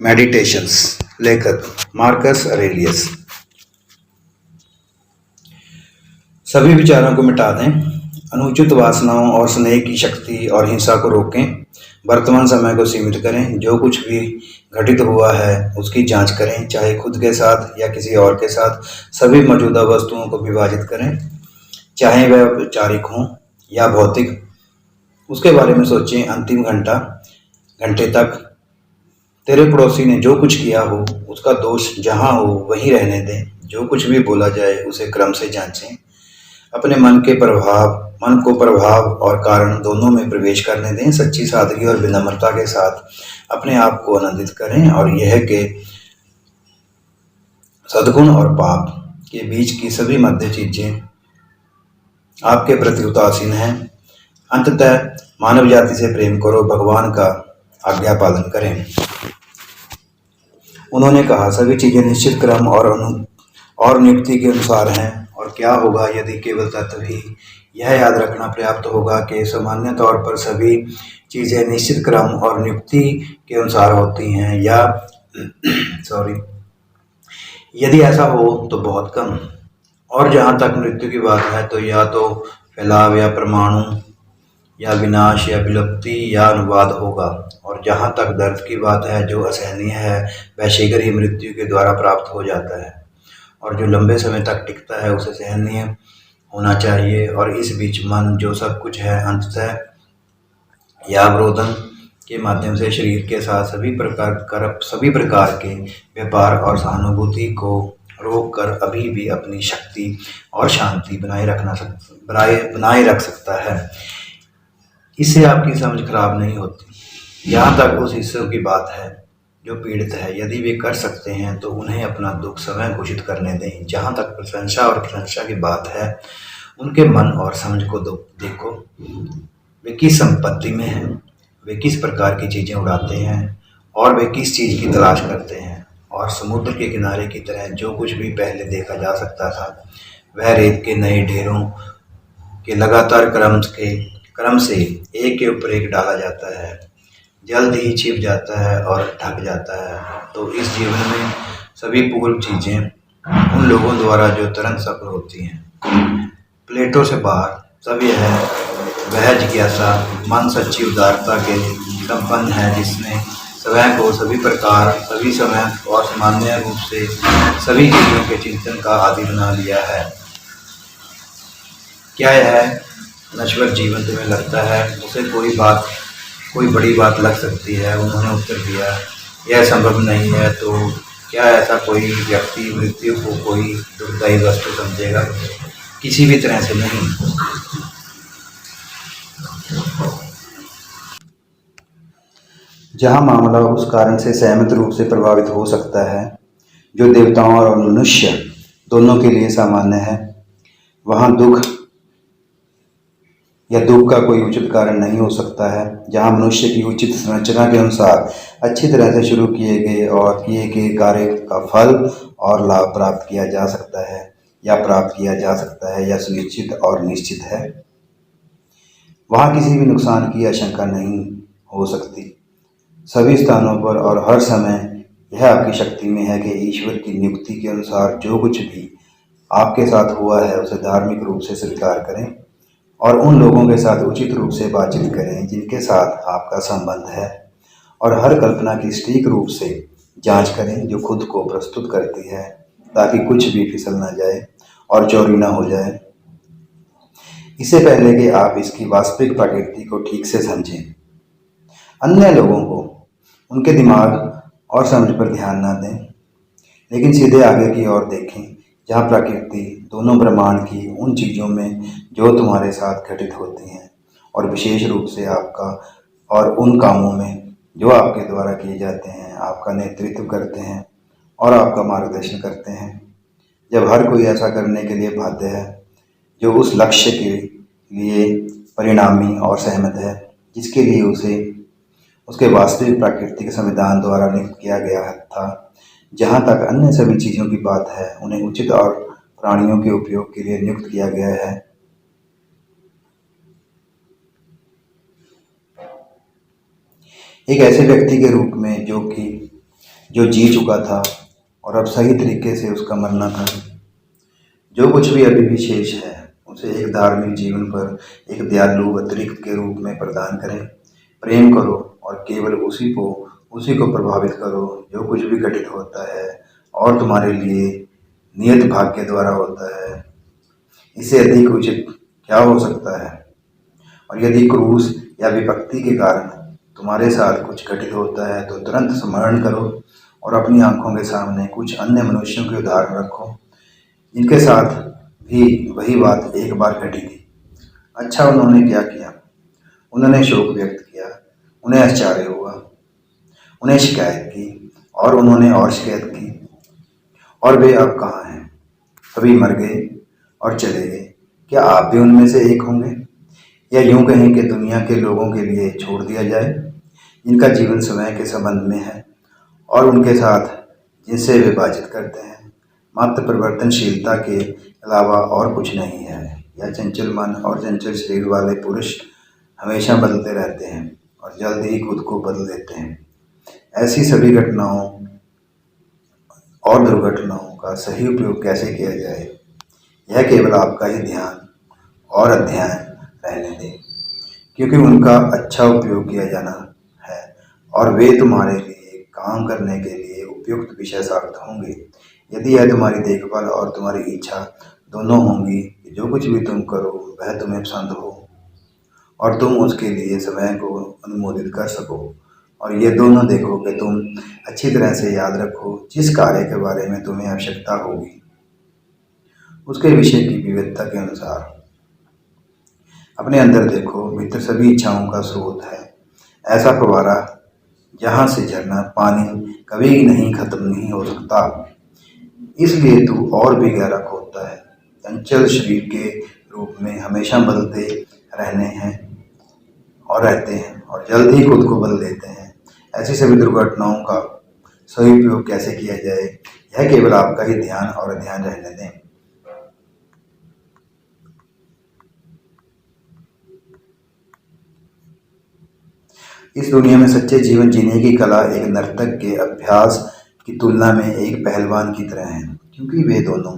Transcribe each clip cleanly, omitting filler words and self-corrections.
Meditations. लेखक Marcus Aurelius. सभी विचारों को मिटा दें, अनुचित वासनाओं और स्नेह की शक्ति और हिंसा को रोकें, वर्तमान समय को सीमित करें, जो कुछ भी घटित हुआ है उसकी जांच करें, चाहे खुद के साथ या किसी और के साथ। सभी मौजूदा वस्तुओं को विभाजित करें, चाहे वह औपचारिक हों या भौतिक। उसके बारे में सोचें। अंतिम घंटे तक तेरे पड़ोसी ने जो कुछ किया हो उसका दोष जहाँ हो वहीं रहने दें। जो कुछ भी बोला जाए उसे क्रम से जांचें। अपने मन को प्रभाव और कारण दोनों में प्रवेश करने दें। सच्ची सादगी और विनम्रता के साथ अपने आप को आनंदित करें और यह कि सद्गुण और पाप के बीच की सभी मध्य चीजें आपके प्रति उदासीन हैं। अंततः मानव जाति से प्रेम करो, भगवान का आज्ञा पालन करें। उन्होंने कहा, सभी चीजें निश्चित क्रम और नियुक्ति के अनुसार हैं। और क्या होगा यदि केवल तत्व ही यह याद रखना पर्याप्त होगा कि सामान्य तौर पर सभी चीजें निश्चित क्रम और नियुक्ति के अनुसार होती हैं, या यदि ऐसा हो तो बहुत कम। और जहाँ तक मृत्यु की बात है तो या तो फैलाव या परमाणु या विनाश या विलुप्ति या अनुवाद होगा। और जहाँ तक दर्द की बात है, जो असहनीय है वह शीघ्र ही मृत्यु के द्वारा प्राप्त हो जाता है, और जो लंबे समय तक टिकता है उसे सहनीय होना चाहिए। और इस बीच मन, जो सब कुछ है, अंततः या अवरोधन के माध्यम से शरीर के साथ सभी प्रकार के व्यापार और सहानुभूति को रोक कर अभी भी अपनी शक्ति और शांति बनाए रख सकता है। इससे आपकी समझ खराब नहीं होती। यहाँ तक उस हिस्से की बात है जो पीड़ित है, यदि वे कर सकते हैं तो उन्हें अपना दुख समय घोषित करने दें। जहाँ तक प्रशंसा की बात है, उनके मन और समझ को देखो। वे किस संपत्ति में हैं, वे किस प्रकार की चीजें उड़ाते हैं और वे किस चीज की तलाश करते हैं। और समुद्र के किनारे की तरह जो कुछ भी पहले देखा जा सकता था वह रेत के नए ढेरों के लगातार क्रम से एक के ऊपर एक डाला जाता है, जल्द ही छिप जाता है और ढक जाता है। तो इस जीवन में सभी पूर्व चीजें उन लोगों द्वारा जो तुरंत सफल होती हैं। प्लेटो से बाहर सब यह वह जिज्ञासा मन सच्ची उदारता के संपन्न है, जिसने स्वयं को सभी प्रकार, सभी समय और सामान्य रूप से सभी चीजों के चिंतन का आदि बना लिया है। क्या यह नश्वर जीवन तुम्हें लगता है उसे कोई बड़ी बात लग सकती है? उन्होंने उत्तर दिया, यह संभव नहीं है। तो क्या ऐसा कोई व्यक्ति मृत्यु को कोई दुर्दायी वस्तु समझेगा? किसी भी तरह से नहीं। जहाँ मामला उस कारण से सहमत रूप से प्रभावित हो सकता है जो देवताओं और मनुष्य दोनों के लिए सामान्य है, वहाँ दुख का कोई उचित कारण नहीं हो सकता है। जहाँ मनुष्य की उचित संरचना के अनुसार अच्छी तरह से शुरू किए गए कार्य का फल और लाभ प्राप्त किया जा सकता है या सुनिश्चित और निश्चित है, वहाँ किसी भी नुकसान की आशंका नहीं हो सकती। सभी स्थानों पर और हर समय यह आपकी शक्ति में है कि ईश्वर की नियुक्ति के अनुसार जो कुछ भी आपके साथ हुआ है उसे धार्मिक रूप से स्वीकार करें और उन लोगों के साथ उचित रूप से बातचीत करें जिनके साथ आपका संबंध है, और हर कल्पना की सटीक रूप से जांच करें जो खुद को प्रस्तुत करती है, ताकि कुछ भी फिसल न जाए और चोरी न हो जाए। इससे पहले कि आप इसकी वास्तविक प्रकृति को ठीक से समझें, अन्य लोगों को उनके दिमाग और समझ पर ध्यान न दें, लेकिन सीधे आगे की ओर देखें, जहाँ प्रकृति दोनों ब्रह्मांड की उन चीज़ों में जो तुम्हारे साथ घटित होती हैं, और विशेष रूप से आपका और उन कामों में जो आपके द्वारा किए जाते हैं, आपका नेतृत्व करते हैं और आपका मार्गदर्शन करते हैं। जब हर कोई ऐसा करने के लिए बाध्य है जो उस लक्ष्य के लिए परिणामी और सहमत है जिसके लिए उसे उसके वास्तविक प्राकृतिक संविधान द्वारा नियुक्त किया गया था। जहाँ तक अन्य सभी चीज़ों की बात है, उन्हें उचित और प्राणियों के उपयोग के लिए नियुक्त किया गया है। एक ऐसे व्यक्ति के रूप में जो कि जो जी चुका था और अब सही तरीके से उसका मरना था। जो कुछ भी अभी भी शेष है उसे एक धार्मिक जीवन पर एक दयालु अतिरिक्त के रूप में प्रदान करें। प्रेम करो और केवल उसी को प्रभावित करो जो कुछ भी घटित होता है और तुम्हारे लिए नियत भाग्य द्वारा होता है। इससे अधिक उचित क्या हो सकता है। और यदि क्रूस या विपत्ति के कारण तुम्हारे साथ कुछ घटित होता है तो तुरंत स्मरण करो और अपनी आंखों के सामने कुछ अन्य मनुष्यों के उदाहरण रखो जिनके साथ भी वही बात एक बार घटी थी। अच्छा, उन्होंने क्या किया? उन्होंने शोक व्यक्त किया, उन्हें आश्चर्य हुआ, उन्हें शिकायत की और उन्होंने और शिकायत की। और वे अब कहाँ हैं? सभी मर गए और चले गए। क्या आप भी उनमें से एक होंगे? या यूं कहें कि दुनिया के लोगों के लिए छोड़ दिया जाए जिनका जीवन समय के संबंध में है और उनके साथ जिनसे वे बातचीत करते हैं मात्र परिवर्तनशीलता के अलावा और कुछ नहीं है। यह चंचल मन और चंचल शरीर वाले पुरुष हमेशा बदलते रहते हैं और जल्द ही खुद को बदल देते हैं। ऐसी सभी घटनाओं और दुर्घटनाओं का सही उपयोग कैसे किया जाए, यह केवल आपका ही ध्यान और अध्ययन रहने दें, क्योंकि उनका अच्छा उपयोग किया जाना है और वे तुम्हारे लिए काम करने के लिए उपयुक्त विषय साबित होंगे। यदि यह तुम्हारी देखभाल और तुम्हारी इच्छा दोनों होंगी कि जो कुछ भी तुम करो वह तुम्हें पसंद हो और तुम उसके लिए समय को अनुमोदित कर सको, और ये दोनों देखो कि तुम अच्छी तरह से याद रखो जिस कार्य के बारे में तुम्हें आवश्यकता होगी उसके विषय की विविधता के अनुसार। अपने अंदर देखो, भीतर सभी इच्छाओं का स्रोत है, ऐसा फव्वारा जहाँ से झरना पानी कभी नहीं खत्म नहीं हो सकता। इसलिए तू और भी गहरा खोदता है। चंचल शरीर के रूप में हमेशा बदलते रहने हैं और रहते हैं और जल्द ही खुद को बदल देते हैं। ऐसी सभी दुर्घटनाओं का सही उपयोग कैसे किया जाए, यह केवल आपका ही ध्यान और अध्ययन रहने दें। इस दुनिया में सच्चे जीवन जीने की कला एक नर्तक के अभ्यास की तुलना में एक पहलवान की तरह है, क्योंकि वे दोनों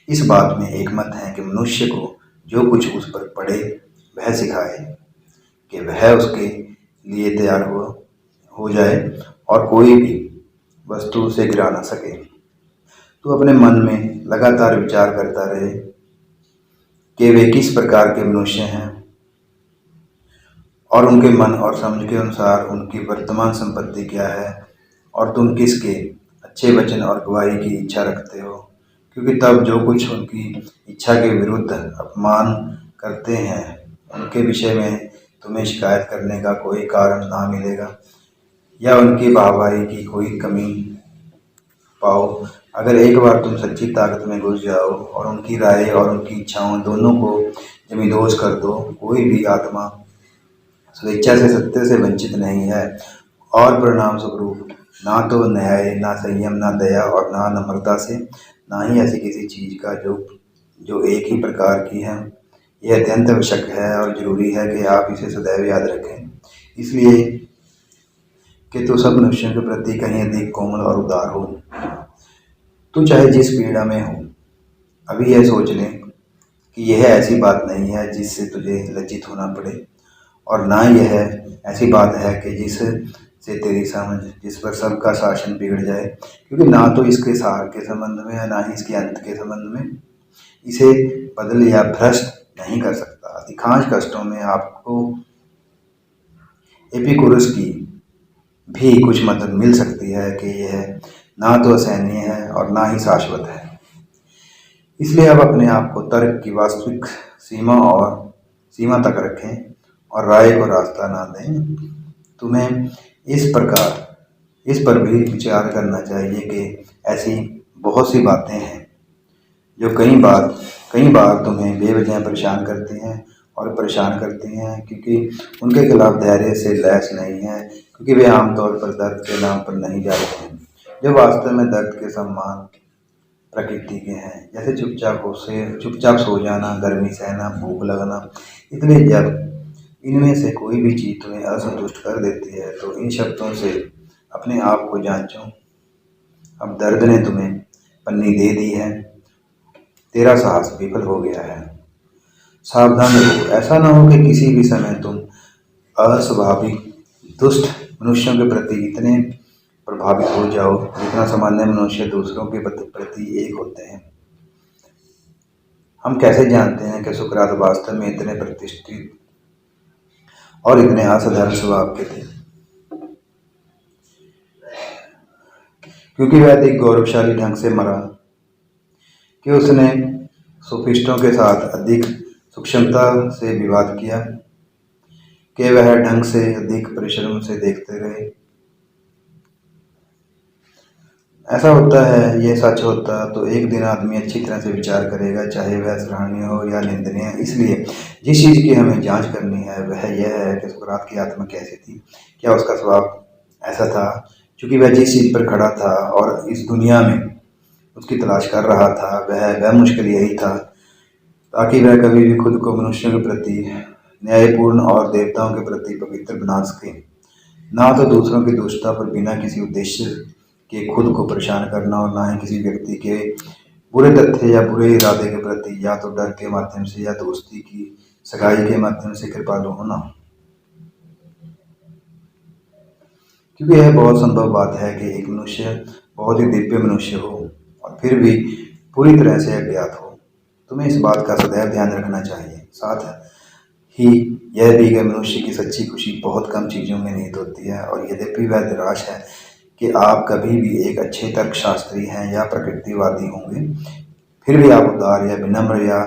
इस बात में एकमत हैं कि मनुष्य को जो कुछ उस पर पड़े वह सिखाए कि वह उसके लिए तैयार हो जाए और कोई भी वस्तु उसे गिरा ना सके। तो अपने मन में लगातार विचार करता रहे कि वे किस प्रकार के मनुष्य हैं और उनके मन और समझ के अनुसार उनकी वर्तमान संपत्ति क्या है और तुम किसके अच्छे वचन और गवाही की इच्छा रखते हो, क्योंकि तब जो कुछ उनकी इच्छा के विरुद्ध अपमान करते हैं उनके विषय में तुम्हें शिकायत करने का कोई कारण ना मिलेगा या उनकी वाहवाही की कोई कमी पाओ। अगर एक बार तुम सच्ची ताकत में घुस जाओ और उनकी राय और उनकी इच्छाओं दोनों को जमींदोज कर दो, कोई भी आत्मा स्वेच्छा से सत्य से वंचित नहीं है और परिणाम स्वरूप ना तो न्याय, ना संयम, ना दया और ना नम्रता से, ना ही ऐसी किसी चीज का जो एक ही प्रकार की है। यह अत्यंत आवश्यक है और जरूरी है कि आप इसे सदैव याद रखें, इसलिए कि तो सब मनुष्यों के प्रति कहीं अधिक कोमल और उदार हो। तू चाहे जिस पीड़ा में हो, अभी यह सोच ले कि यह ऐसी बात नहीं है जिससे तुझे लज्जित होना पड़े और ना यह ऐसी बात है कि जिससे तेरी समझ जिस पर सबका शासन बिगड़ जाए, क्योंकि ना तो इसके सार के संबंध में है ना ही इसके अंत के संबंध में। इसे बदल या भ्रष्ट नहीं कर सकता। अधिकांश कष्टों में आपको एपिकुरस की भी कुछ मदद मिल सकती है कि यह ना तो असहनीय है और ना ही शाश्वत है। इसलिए अब अपने आप को तर्क की वास्तविक सीमा तक रखें और राय को रास्ता ना दें। तुम्हें इस पर भी विचार करना चाहिए कि ऐसी बहुत सी बातें हैं जो कई बार तुम्हें बेवजह परेशान करती हैं क्योंकि उनके खिलाफ धैर्य से लैस नहीं है, क्योंकि वे आमतौर पर दर्द के नाम पर नहीं जाते हैं जो वास्तव में दर्द के समान प्रकृति के हैं, जैसे चुपचाप सो जाना, गर्मी सहना, भूख लगना। इसलिए जब इनमें से कोई भी चीज तुम्हें असंतुष्ट कर देती है तो इन शब्दों से अपने आप को जांचो अब दर्द ने तुम्हें पन्नी दे दी है, तेरा साहस विफल हो गया है। सावधान रहो, ऐसा न हो कि किसी भी समय तुम अस्वाभाविक दुष्ट मनुष्यों के प्रति इतने प्रभावित हो जाओ जितना सामान्य मनुष्य दूसरों के प्रति एक होते हैं। हम कैसे जानते हैं कि सुकरात वास्तव में इतने प्रतिष्ठित और इतने असाधारण स्वभाव के थे? क्योंकि वह अधिक गौरवशाली ढंग से मरा, कि उसने सोफिस्टों के साथ अधिक सूक्ष्मता से विवाद किया, कि वह ढंग से अधिक परिश्रम से देखते रहे। ऐसा होता है, यह सच होता तो एक दिन आदमी अच्छी तरह से विचार करेगा, चाहे वह सराहनीय हो या निंदनीय। इसलिए जिस चीज़ की हमें जांच करनी है वह यह है कि सुकरात की आत्मा कैसी थी, क्या उसका स्वभाव ऐसा था। क्योंकि वह जिस चीज़ पर खड़ा था और इस दुनिया में उसकी तलाश कर रहा था, वह मुश्किल यही था, ताकि वह कभी भी खुद को मनुष्यों के प्रति न्यायपूर्ण और देवताओं के प्रति पवित्र बना सके। ना तो दूसरों की दुष्टता पर बिना किसी उद्देश्य के खुद को परेशान करना, और ना ही किसी व्यक्ति के बुरे तथ्य या बुरे इरादे के प्रति या तो डर के माध्यम से या दोस्ती की सगाई के माध्यम से कृपालु होना। क्योंकि यह बहुत संभव बात है कि एक मनुष्य बहुत ही दिव्य मनुष्य हो और फिर भी पूरी तरह से अज्ञात हो। तुम्हें इस बात का सदैव ध्यान रखना चाहिए। साथ ही यह भी कि मनुष्य की सच्ची खुशी बहुत कम चीज़ों में निहित होती है, और यद्यपि वह निराश है कि आप कभी भी एक अच्छे तर्कशास्त्री हैं या प्रकृतिवादी होंगे, फिर भी आप उदार या विनम्र या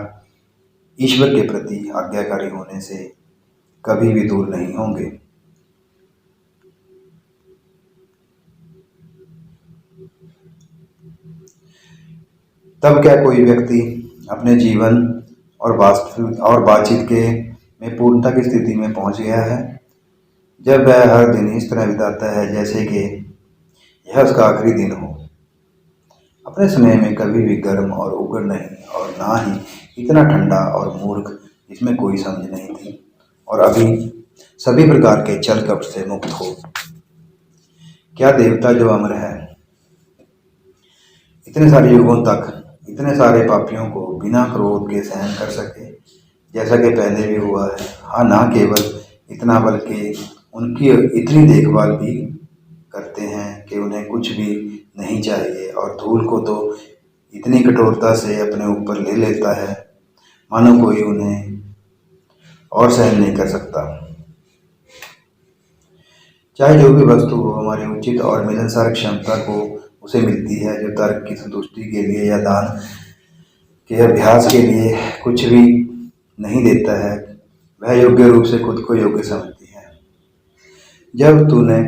ईश्वर के प्रति आज्ञाकारी होने से कभी भी दूर नहीं होंगे। तब क्या कोई व्यक्ति अपने जीवन और बातचीत के में पूर्णता की स्थिति में पहुंच गया है, जब वह हर दिन इस तरह बिताता है जैसे कि यह उसका आखिरी दिन हो, अपने स्नेह में कभी भी गर्म और उग्र नहीं, और ना ही इतना ठंडा और मूर्ख जिसमें कोई समझ नहीं थी, और अभी सभी प्रकार के छल कपट से मुक्त हो। क्या देवता जो अमर है, इतने सारे युगों तक इतने सारे पापियों को बिना क्रोध के सहन कर सके, जैसा कि पहले भी हुआ है? हाँ, ना केवल इतना बल्कि उनकी इतनी देखभाल भी करते हैं कि उन्हें कुछ भी नहीं चाहिए, और धूल को तो इतनी कठोरता से अपने ऊपर ले लेता है मानो कोई उन्हें और सहन नहीं कर सकता। चाहे जो भी वस्तु हो, हमारी उचित और मिलनसार क्षमता को उसे मिलती है, जो तर्क की संतुष्टि के लिए या दान के अभ्यास के लिए कुछ भी नहीं देता है, वह योग्य रूप से खुद को योग्य समझती है। जब तूने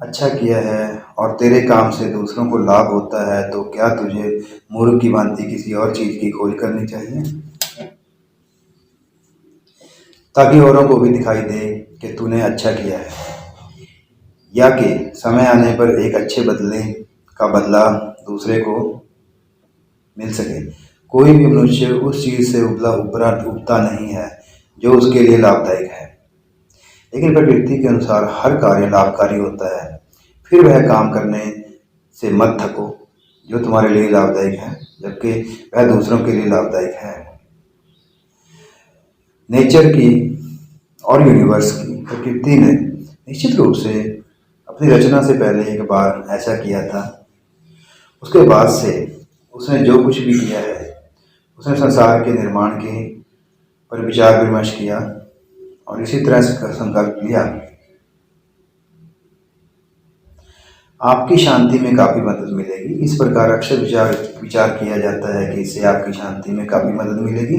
अच्छा किया है और तेरे काम से दूसरों को लाभ होता है, तो क्या तुझे मूर्ख की भांति किसी और चीज की खोज करनी चाहिए, ताकि औरों को भी दिखाई दे कि तूने अच्छा किया है, या कि समय आने पर एक अच्छे बदले का बदला दूसरे को मिल सके। कोई भी मनुष्य उस चीज से उबता नहीं है जो उसके लिए लाभदायक है, लेकिन प्रकृति के अनुसार हर कार्य लाभकारी होता है। फिर वह काम करने से मत थको जो तुम्हारे लिए लाभदायक है, जबकि वह दूसरों के लिए लाभदायक है। नेचर की और यूनिवर्स की प्रकृति ने निश्चित रूप से अपनी रचना से पहले एक बार ऐसा किया था। उसके बाद से उसने जो कुछ भी किया है, उसने संसार के निर्माण के पर विचार विमर्श किया और इसी तरह से संकल्प लिया। आपकी शांति में काफी मदद मिलेगी। इस प्रकार अक्सर विचार किया जाता है कि इससे आपकी शांति में काफी मदद मिलेगी।